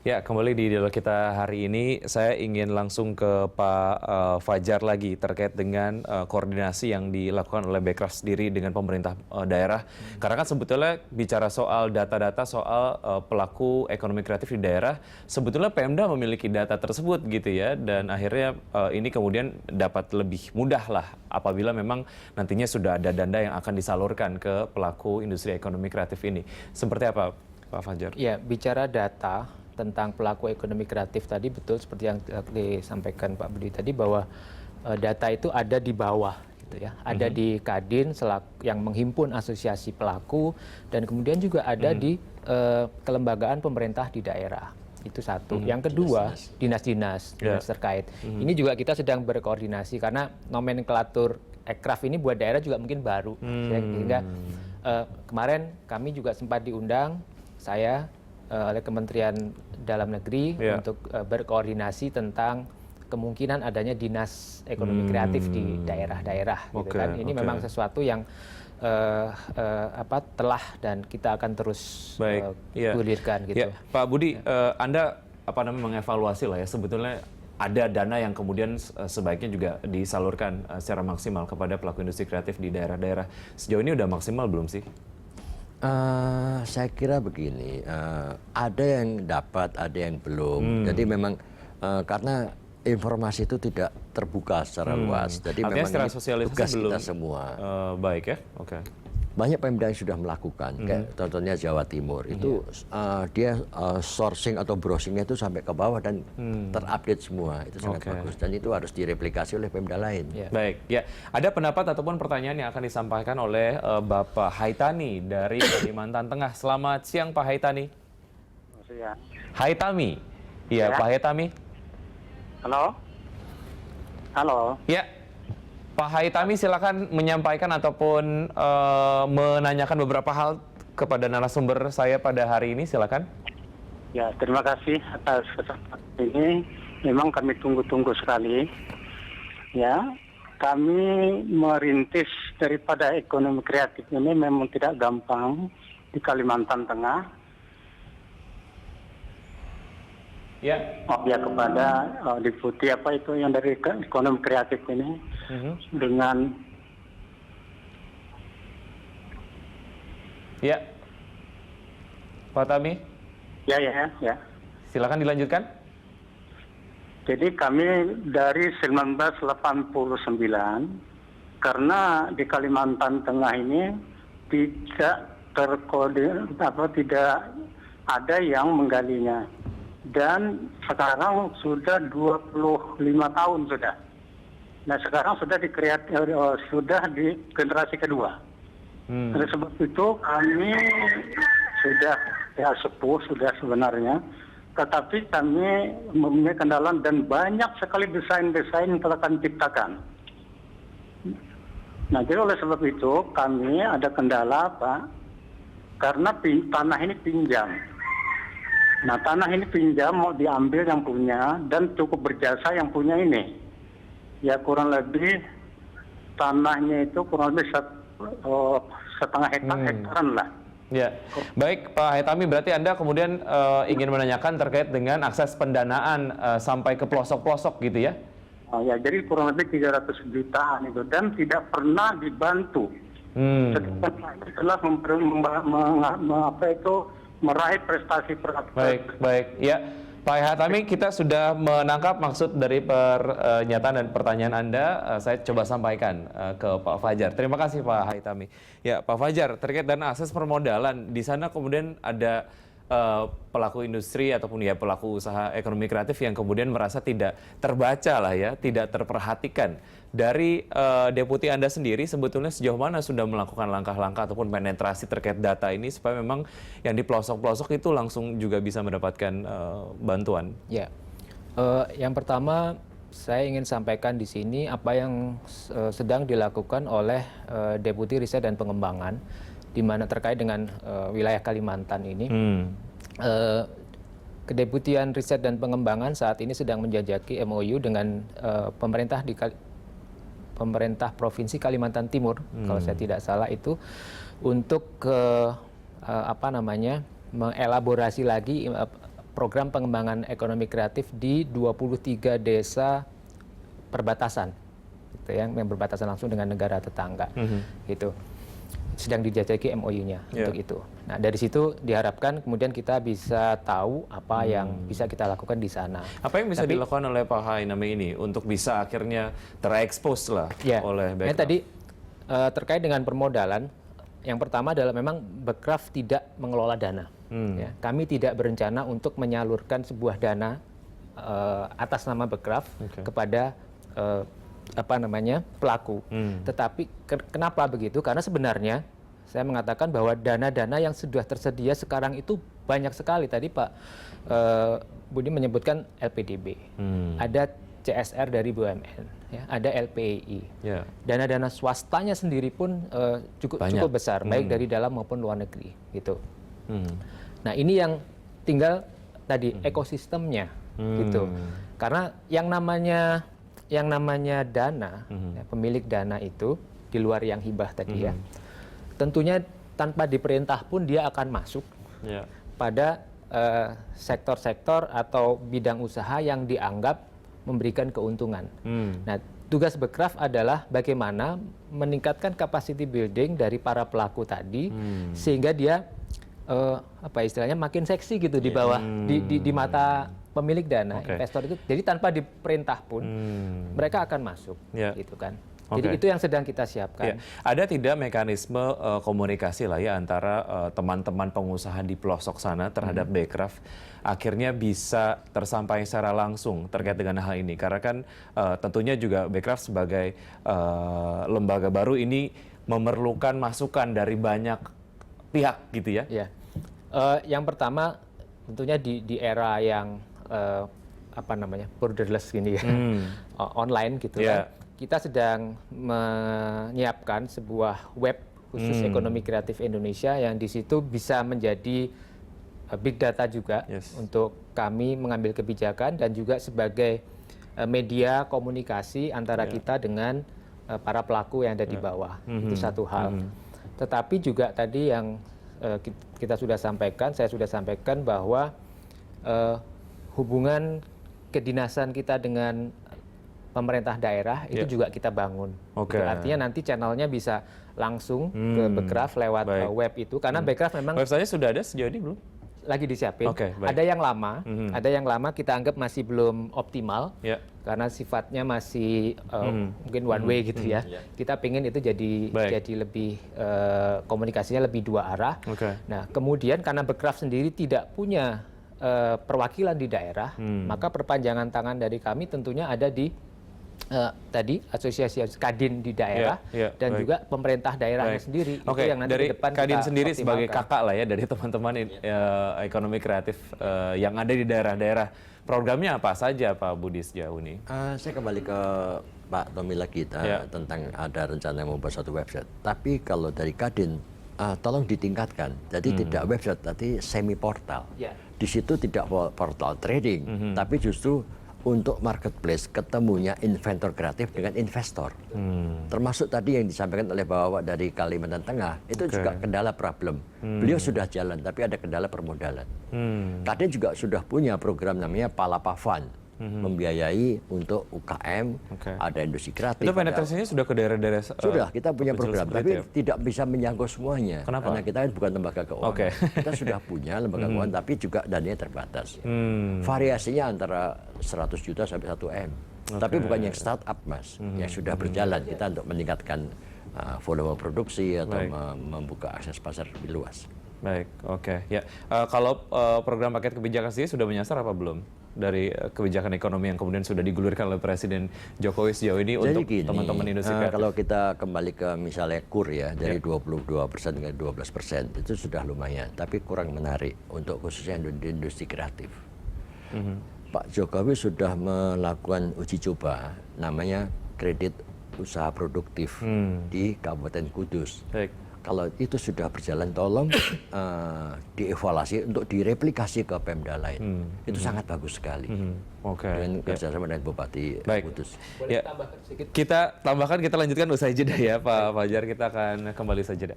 Ya, kembali di dialog kita hari ini, saya ingin langsung ke Pak Fajar lagi terkait dengan koordinasi yang dilakukan oleh Bekraf sendiri dengan pemerintah daerah. Karena kan sebetulnya bicara soal data-data soal pelaku ekonomi kreatif di daerah, sebetulnya Pemda memiliki data tersebut gitu ya, dan akhirnya ini kemudian dapat lebih mudah lah apabila memang nantinya sudah ada dana yang akan disalurkan ke pelaku industri ekonomi kreatif ini. Seperti apa, Pak Fajar? Ya, bicara data tentang pelaku ekonomi kreatif tadi betul seperti yang disampaikan Pak Budi tadi bahwa data itu ada di bawah gitu ya. Ada di Kadin yang menghimpun asosiasi pelaku dan kemudian juga ada di kelembagaan pemerintah di daerah. Itu satu. Yang kedua, dinas-dinas terkait. Ini juga kita sedang berkoordinasi karena nomenklatur Ekraf ini buat daerah juga mungkin baru. Sehingga kemarin kami juga sempat diundang, saya oleh Kementerian Dalam Negeri untuk berkoordinasi tentang kemungkinan adanya dinas ekonomi kreatif di daerah-daerah. Gitu kan. Ini memang sesuatu yang telah dan kita akan terus gulirkan gitu. Ya, Pak Budi, Anda mengevaluasi lah ya sebetulnya ada dana yang kemudian sebaiknya juga disalurkan secara maksimal kepada pelaku industri kreatif di daerah-daerah. Sejauh ini udah maksimal belum sih? Saya kira begini, ada yang dapat, ada yang belum. Jadi memang karena informasi itu tidak terbuka secara luas. Jadi artinya memang secara ini sosialisasi tugas belum kita semua. Baik ya, oke. Banyak Pemda yang sudah melakukan, kayak contohnya Jawa Timur itu dia sourcing atau browsingnya itu sampai ke bawah dan terupdate semua, itu sangat bagus dan itu harus direplikasi oleh Pemda lain. Baik, ya ada pendapat ataupun pertanyaan yang akan disampaikan oleh Bapak Haitami dari Kalimantan Tengah. Selamat siang Pak Haitami. Siang. Haitami, iya Pak Haitami. Halo. Halo. Ya. Pak Haitami silakan menyampaikan ataupun menanyakan beberapa hal kepada narasumber saya pada hari ini, silakan. Ya, terima kasih atas kesempatan ini. Memang kami tunggu-tunggu sekali. Ya, kami merintis daripada ekonomi kreatif ini memang tidak gampang di Kalimantan Tengah. Ya. Ya kepada Deputi apa itu yang dari ekonomi kreatif ini dengan Pak Tami. Ya. Silakan dilanjutkan. Jadi kami dari 1989 karena di Kalimantan Tengah ini tidak tidak ada yang menggalinya. Dan sekarang sudah 25 tahun sudah. Nah sekarang sudah di generasi kedua. Oleh sebab itu kami sudah sepuh sudah sebenarnya. Tetapi kami mempunyai kendala dan banyak sekali desain-desain yang telah kami ciptakan. Nah jadi oleh sebab itu kami ada kendala apa? Karena tanah ini pinjam. Nah tanah ini pinjam mau diambil yang punya dan cukup berjasa yang punya ini. Ya kurang lebih tanahnya itu kurang lebih setengah hektaran lah. Ya, baik Pak Haitami, berarti Anda kemudian ingin menanyakan terkait dengan akses pendanaan sampai ke pelosok-pelosok gitu ya? Ya jadi kurang lebih 300 jutaan itu dan tidak pernah dibantu. Setelah meraih prestasi. Baik. Ya, Pak Haitami, kita sudah menangkap maksud dari pernyataan dan pertanyaan Anda. Saya coba sampaikan ke Pak Fajar. Terima kasih Pak Haitami. Ya, Pak Fajar, terkait dengan akses permodalan, di sana kemudian ada pelaku industri ataupun ya pelaku usaha ekonomi kreatif yang kemudian merasa tidak terbaca lah ya, tidak terperhatikan. Dari Deputi Anda sendiri sebetulnya sejauh mana sudah melakukan langkah-langkah ataupun penetrasi terkait data ini supaya memang yang di pelosok-pelosok itu langsung juga bisa mendapatkan bantuan? Ya, yang pertama saya ingin sampaikan di sini apa yang sedang dilakukan oleh Deputi Riset dan Pengembangan di mana terkait dengan wilayah Kalimantan ini. Kedeputian Riset dan Pengembangan saat ini sedang menjajaki MOU dengan pemerintah Provinsi Kalimantan Timur, kalau saya tidak salah itu, untuk mengelaborasi lagi program pengembangan ekonomi kreatif di 23 desa perbatasan, gitu ya, yang berbatasan langsung dengan negara tetangga, gitu. Sedang dijajaki MOU-nya untuk itu. Nah, dari situ diharapkan kemudian kita bisa tahu apa yang bisa kita lakukan di sana. Apa yang bisa dilakukan oleh Pak Haitami ini untuk bisa akhirnya terekspos lah oleh Bekraf? Tadi terkait dengan permodalan, yang pertama adalah memang Bekraf tidak mengelola dana. Ya, kami tidak berencana untuk menyalurkan sebuah dana atas nama Bekraf kepada pelaku. Tetapi kenapa begitu? Karena sebenarnya saya mengatakan bahwa dana-dana yang sudah tersedia sekarang itu banyak sekali. Tadi Pak Budi menyebutkan LPDB, ada CSR dari BUMN, ya, ada LPII. Dana-dana swastanya sendiri pun cukup besar, baik dari dalam maupun luar negeri, gitu. Nah, ini yang tinggal tadi ekosistemnya, gitu. Karena yang namanya dana, ya, pemilik dana itu di luar yang hibah tadi ya, tentunya tanpa diperintah pun dia akan masuk pada sektor-sektor atau bidang usaha yang dianggap memberikan keuntungan. Nah, tugas Bekraf adalah bagaimana meningkatkan capacity building dari para pelaku tadi, sehingga dia istilahnya makin seksi gitu di bawah di mata pemilik dana, investor itu. Jadi tanpa diperintah pun mereka akan masuk, gitu kan. Jadi itu yang sedang kita siapkan. Ada tidak mekanisme komunikasi lah ya antara teman-teman pengusaha di pelosok sana terhadap Bekraf akhirnya bisa tersampaikan secara langsung terkait dengan hal ini? Karena kan tentunya juga Bekraf sebagai lembaga baru ini memerlukan masukan dari banyak pihak gitu ya. Yang pertama tentunya di era yang borderless gini ya, online gitu kan. Kita sedang menyiapkan sebuah web khusus ekonomi kreatif Indonesia yang di situ bisa menjadi big data juga untuk kami mengambil kebijakan dan juga sebagai media komunikasi antara kita dengan para pelaku yang ada di bawah. Itu satu hal. Tetapi juga tadi yang kita sudah sampaikan, saya sudah sampaikan bahwa hubungan kedinasan kita dengan pemerintah daerah itu juga kita bangun. Itu artinya nanti channelnya bisa langsung ke Bekraf lewat web itu, karena Bekraf memang websitenya sudah ada sejauh ini belum? Lagi disiapin. Ada yang lama kita anggap masih belum optimal karena sifatnya masih mungkin one way gitu ya. Kita pengen itu jadi lebih komunikasinya lebih dua arah. Nah, kemudian karena Bekraf sendiri tidak punya perwakilan di daerah, maka perpanjangan tangan dari kami tentunya ada di tadi asosiasi Kadin di daerah dan juga pemerintah daerahnya sendiri. Itu yang nanti dari ke depan Kadin sendiri sebagai kakak lah ya dari teman-teman ekonomi kreatif yang ada di daerah-daerah. Programnya apa saja Pak Budi sejauh ini? Saya kembali ke Pak Tommy lagi tentang ada rencana membuat satu website. Tapi kalau dari Kadin, tolong ditingkatkan. Jadi tidak website, tapi semi portal. Di situ tidak portal trading, tapi justru untuk marketplace ketemunya inventor kreatif dengan investor. Termasuk tadi yang disampaikan oleh Bapak dari Kalimantan Tengah, itu juga kendala problem. Beliau sudah jalan, tapi ada kendala permodalan. Kadin juga sudah punya program namanya Palapa Fund, membiayai untuk UKM, ada industri kreatif. Itu penetrasinya sudah ke daerah-daerah? Sudah, kita punya program, tapi tidak bisa menjangkau semuanya. Kenapa? Karena kita bukan lembaga keuangan. Kita sudah punya lembaga keuangan, tapi juga dananya terbatas. Variasinya antara 100 juta sampai 1 M. Tapi bukan yang startup, Mas, yang sudah berjalan. Kita untuk meningkatkan volume produksi atau membuka akses pasar lebih luas. Baik, ya. Kalau program paket kebijakan sendiri sudah menyasar apa belum? Dari kebijakan ekonomi yang kemudian sudah digulirkan oleh Presiden Jokowi sejauh ini. Jadi untuk teman-teman industri kreatif. Kalau kita kembali ke misalnya KUR ya, dari 22% ke 12%, itu sudah lumayan. Tapi kurang menarik untuk khususnya di industri kreatif. Pak Jokowi sudah melakukan uji coba, namanya kredit usaha produktif di Kabupaten Kudus. Kalau itu sudah berjalan, tolong dievaluasi untuk direplikasi ke Pemda lain. Itu sangat bagus sekali. Dengan kerjasama dengan Bupati Kudus. Kita tambahkan, kita lanjutkan usai jeda ya Pak Fajar. Kita akan kembali saja.